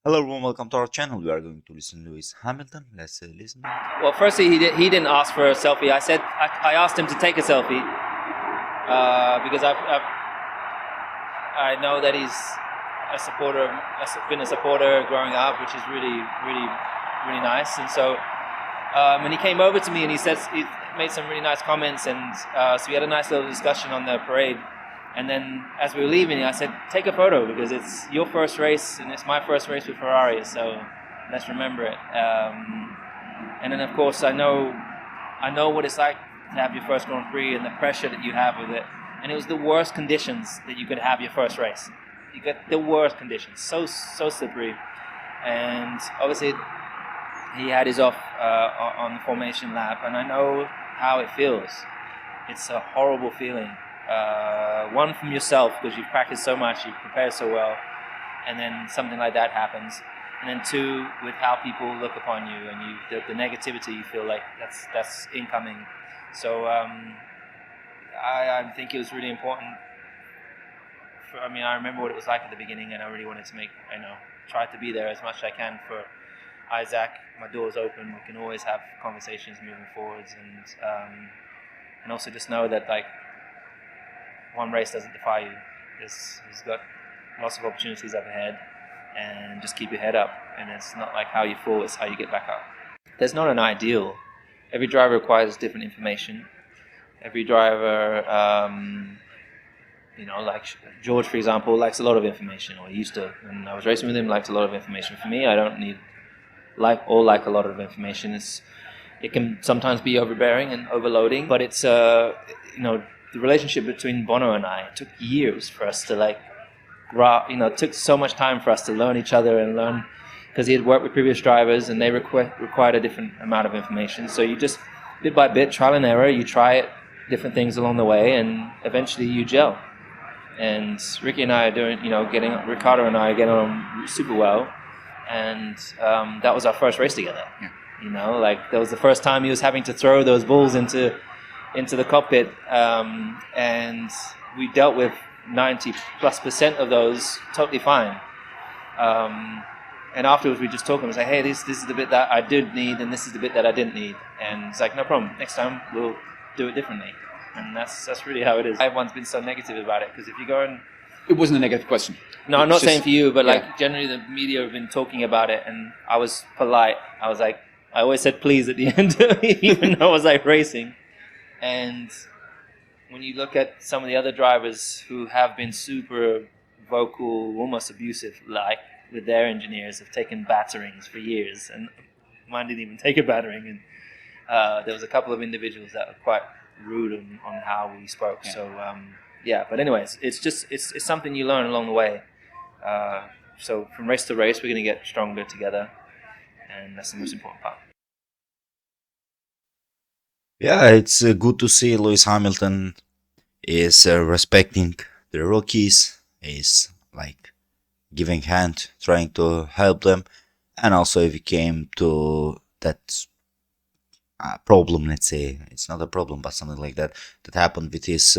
Hello everyone, welcome to our channel. We are going to listen to Lewis Hamilton. Let's listen to it. Well, firstly, he didn't ask for a selfie. I asked him to take a selfie because I know that he's a supporter, been a supporter growing up, which is really nice. And so when he came over to me and he made some really nice comments, and so we had a nice little discussion on the parade. And then as we were leaving, I said, take a photo because it's your first race and it's my first race with Ferrari, so let's remember it. And then of course I know what it's like to have your first Grand Prix and the pressure that you have with it. And it was the worst conditions that you could have your first race. You get the worst conditions, so slippery. And obviously he had his off on the formation lap, and I know how it feels. It's a horrible feeling. One, from yourself, because you've practiced so much, you've prepared so well, and then something like that happens. And then two, with how people look upon you and the negativity you feel like that's incoming. So I think it was really important. I remember what it was like at the beginning, and I really wanted to try to be there as much as I can for Isaac. My door's open. We can always have conversations moving forwards, and also just know that one race doesn't defy you. He's got lots of opportunities up ahead, and just keep your head up. And it's not like how you fall, it's how you get back up. There's not an ideal. Every driver requires different information. Every driver, like George, for example, likes a lot of information, or he used to. When I was racing with him, liked a lot of information. For me, I don't need like a lot of information. It can sometimes be overbearing and overloading, but it's the relationship between Bono and I took years for us to it took so much time for us to learn each other and learn, because he had worked with previous drivers and they required a different amount of information. So you just, bit by bit, trial and error, you try different things along the way, and eventually you gel. And Ricky and I are Riccardo and I are getting on super well, and that was our first race together. Yeah. That was the first time he was having to throw those balls into the cockpit, and we dealt with 90+% of those totally fine. And afterwards we just talk and say, hey, this is the bit that I did need, and this is the bit that I didn't need. And it's like, no problem, next time we'll do it differently. And that's really how it is. Everyone's been so negative about it, because if you go and... It wasn't a negative question. No, I'm not saying for you, but generally the media have been talking about it, and I was polite. I was like, I always said please at the end, even though I was racing. And when you look at some of the other drivers who have been super vocal, almost abusive, with their engineers, have taken batterings for years, and mine didn't even take a battering. And there was a couple of individuals that were quite rude on how we spoke. Yeah. So but anyways, it's something you learn along the way. So from race to race, we're going to get stronger together, and that's the most important part. Yeah, it's good to see Lewis Hamilton is respecting the rookies, is giving hand, trying to help them, and also if it came to that problem, let's say, it's not a problem, but something like that happened with his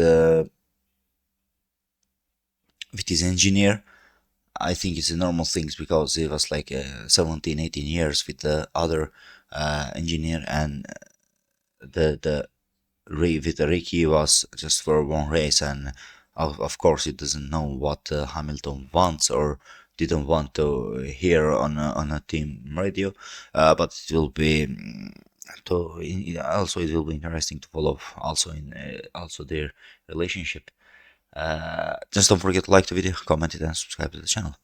engineer. I think it's a normal thing, because it was 17, 18 years with the other engineer, and with the Ricky was just for one race, and of course he doesn't know what Hamilton wants or didn't want to hear on a team radio, but it will be it will be interesting to follow also in their relationship. Just don't forget to like the video, comment it, and subscribe to the channel.